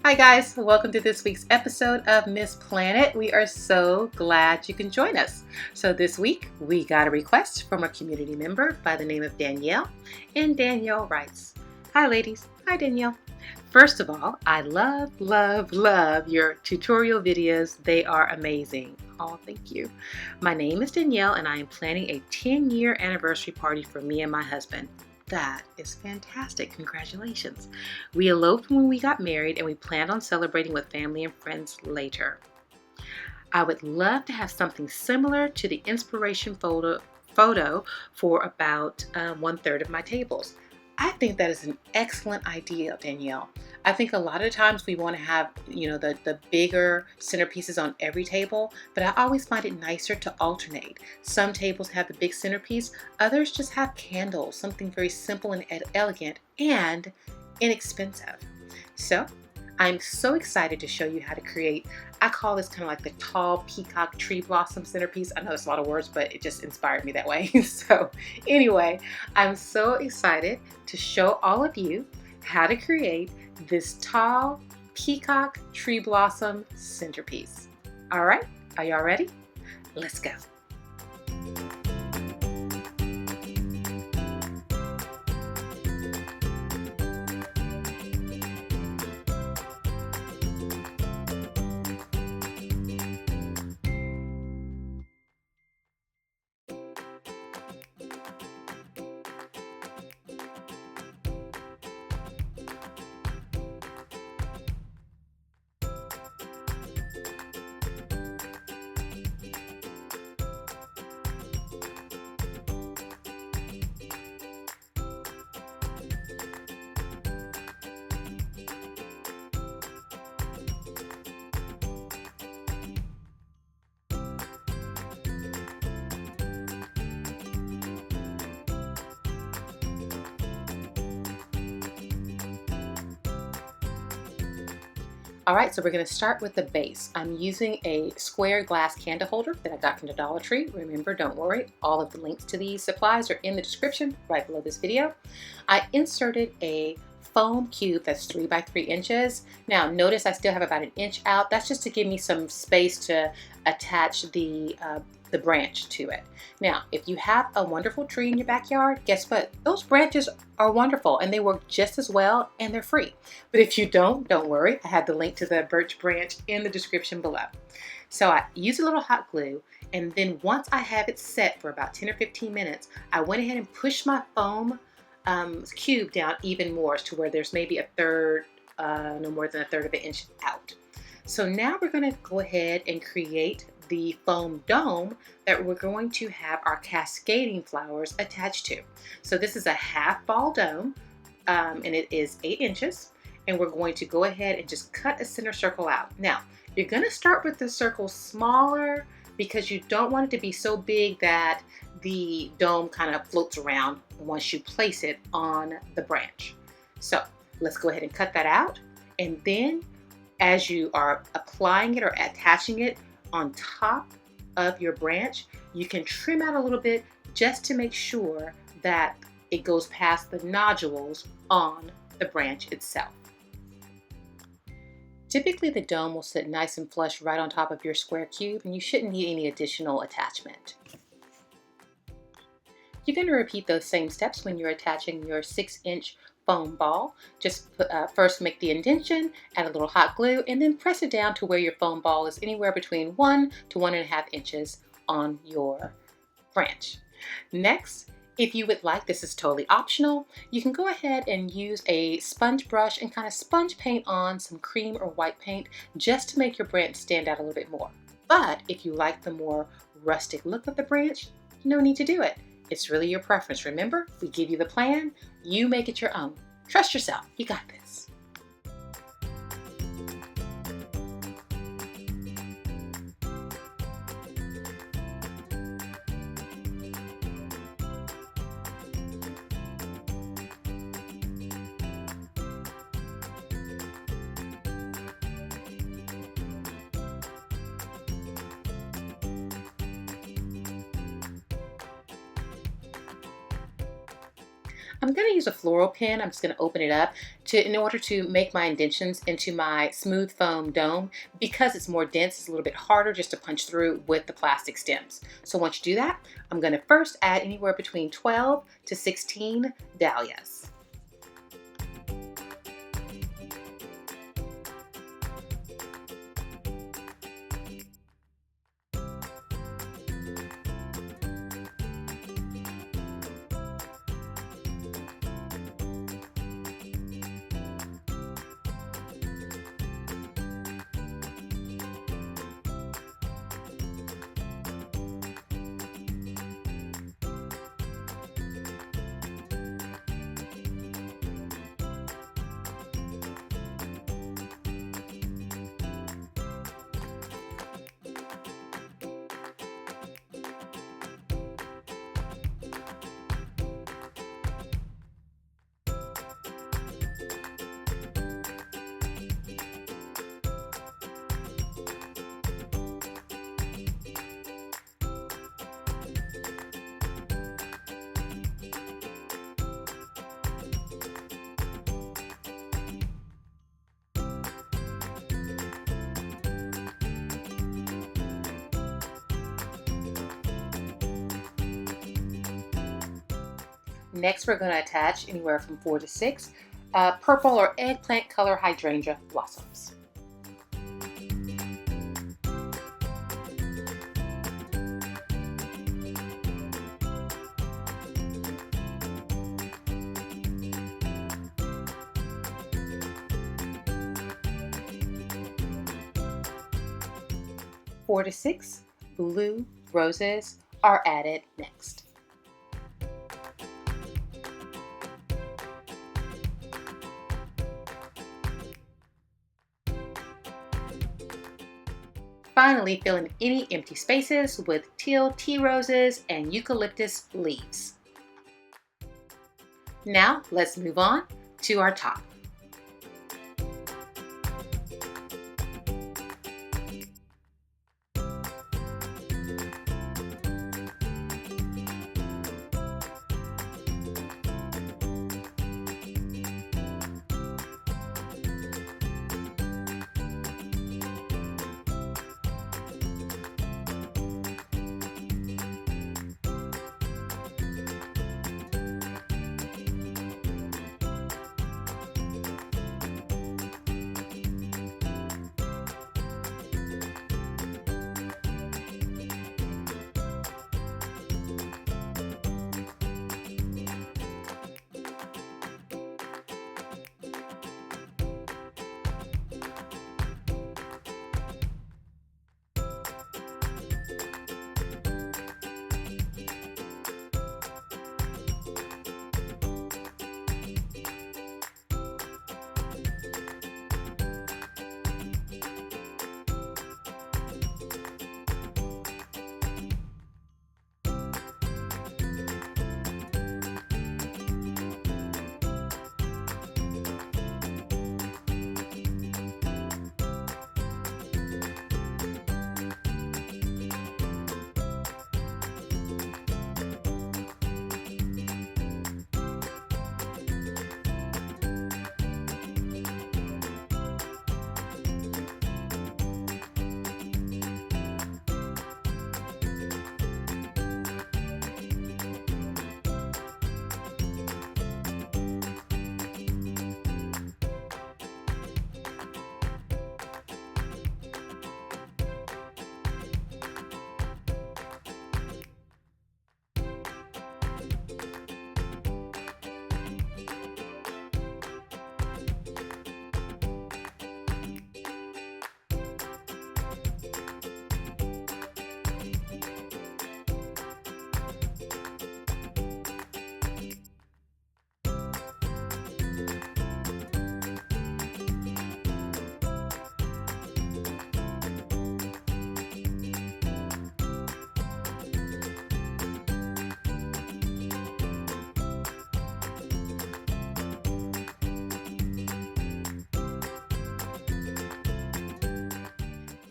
Hi guys, welcome to this week's episode of Miss Planet. We are so glad you can join us. So this week we got a request from a community member by the name of Danielle, and Danielle writes, "Hi ladies." Hi Danielle. First of all, I love your tutorial videos. They are amazing. Oh, thank you. My name is Danielle and I am planning a 10-year anniversary party for me and my husband. That is fantastic. Congratulations. We eloped when we got married and we planned on celebrating with family and friends later. I would love to have something similar to the inspiration photo for about 1/3 of my tables. I think that is an excellent idea, Danielle. I think a lot of times we want to have, the bigger centerpieces on every table, but I always find it nicer to alternate. Some tables have the big centerpiece, others just have candles, something very simple and elegant and inexpensive. So I'm so excited to show you how to create, I call this kind of like the tall peacock tree blossom centerpiece. I know it's a lot of words, but it just inspired me that way. So anyway, I'm so excited to show all of you how to create this tall peacock tree blossom centerpiece. All right, are y'all ready? Let's go. All right, so we're going to start with the base. I'm using a square glass candle holder that I got from the Dollar Tree. Remember, don't worry, all of the links to these supplies are in the description right below this video. I inserted a foam cube that's 3 by 3 inches. Now notice I still have about 1 inch out. That's just to give me some space to attach the branch to it. Now, if you have a wonderful tree in your backyard, guess what? Those branches are wonderful and they work just as well and they're free. But if you don't worry. I have the link to the birch branch in the description below. So I use a little hot glue, and then once I have it set for about 10 or 15 minutes, I went ahead and pushed my foam cube down even more to where there's maybe a third, no more than 1/3 of an inch out. So now we're going to go ahead and create the foam dome that we're going to have our cascading flowers attached to. So this is a half ball dome, and it is 8 inches. And we're going to go ahead and just cut a center circle out. Now, you're going to start with the circle smaller because you don't want it to be so big that the dome kind of floats around once you place it on the branch. So let's go ahead and cut that out. And then as you are applying it or attaching it on top of your branch, you can trim out a little bit just to make sure that it goes past the nodules on the branch itself. Typically the dome will sit nice and flush right on top of your square cube, and you shouldn't need any additional attachment. You're going to repeat those same steps when you're attaching your 6-inch foam ball. Just first make the indentation, add a little hot glue, and then press it down to where your foam ball is anywhere between 1 to 1.5 inches on your branch. Next, if you would like, this is totally optional, you can go ahead and use a sponge brush and kind of sponge paint on some cream or white paint just to make your branch stand out a little bit more. But if you like the more rustic look of the branch, no need to do it. It's really your preference. Remember, we give you the plan, you make it your own. Trust yourself, you got this. I'm going to use a floral pen. I'm just going to open it up in order to make my indentions into my smooth foam dome. Because it's more dense, it's a little bit harder just to punch through with the plastic stems. So once you do that, I'm going to first add anywhere between 12 to 16 dahlias. Next, we're going to attach anywhere from 4 to 6 purple or eggplant color hydrangea blossoms. Four to 6 blue roses are added next. Finally, fill in any empty spaces with teal tea roses and eucalyptus leaves. Now, let's move on to our top.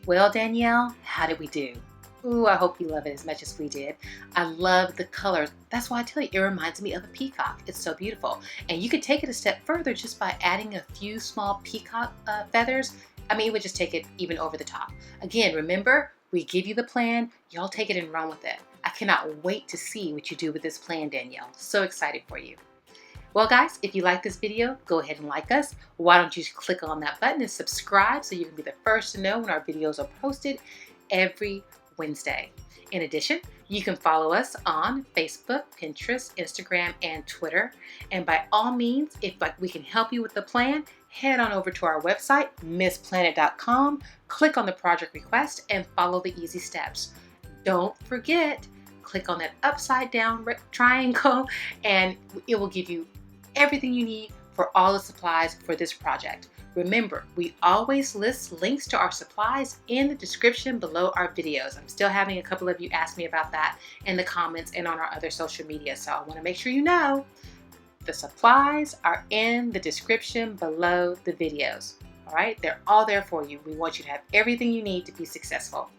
Well, Danielle, how did we do? Ooh, I hope you love it as much as we did. I love the colors. That's why I tell you, it reminds me of a peacock. It's so beautiful. And you could take it a step further just by adding a few small peacock feathers. I mean, it would just take it even over the top. Again, remember, we give you the plan, y'all take it and run with it. I cannot wait to see what you do with this plan, Danielle. So excited for you. Well, guys, if you like this video, go ahead and like us. Why don't you click on that button and subscribe so you can be the first to know when our videos are posted every Wednesday. In addition, you can follow us on Facebook, Pinterest, Instagram, and Twitter. And by all means, if we can help you with the plan, head on over to our website, MissPlanIt.com, click on the project request, and follow the easy steps. Don't forget, click on that upside down triangle, and it will give you everything you need for all the supplies for this project. Remember, we always list links to our supplies in the description below our videos. I'm still having a couple of you ask me about that in the comments and on our other social media, so I want to make sure you know the supplies are in the description below the videos. All right, they're all there for you. We want you to have everything you need to be successful.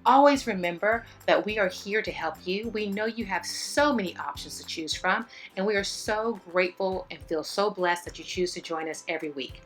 Always remember that we are here to help you. We know you have so many options to choose from, and we are so grateful and feel so blessed that you choose to join us every week.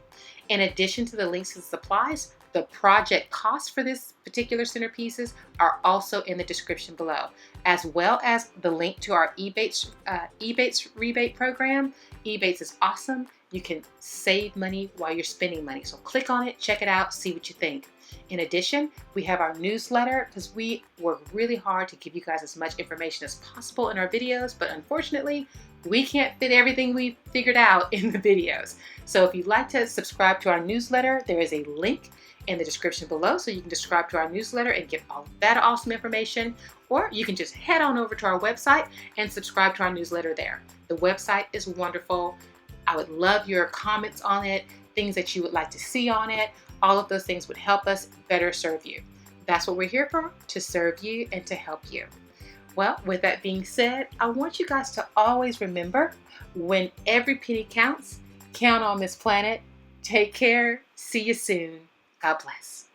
In addition to the links to the supplies, the project costs for this particular centerpieces are also in the description below, as well as the link to our Ebates rebate program. Ebates is awesome. You can save money while you're spending money. So click on it, check it out, see what you think. In addition, we have our newsletter because we work really hard to give you guys as much information as possible in our videos, but unfortunately, we can't fit everything we've figured out in the videos. So if you'd like to subscribe to our newsletter, there is a link in the description below so you can subscribe to our newsletter and get all that awesome information, or you can just head on over to our website and subscribe to our newsletter there. The website is wonderful. I would love your comments on it, things that you would like to see on it. All of those things would help us better serve you. That's what we're here for, to serve you and to help you. Well, with that being said, I want you guys to always remember, when every penny counts, count on MissPlanIt. Take care. See you soon. God bless.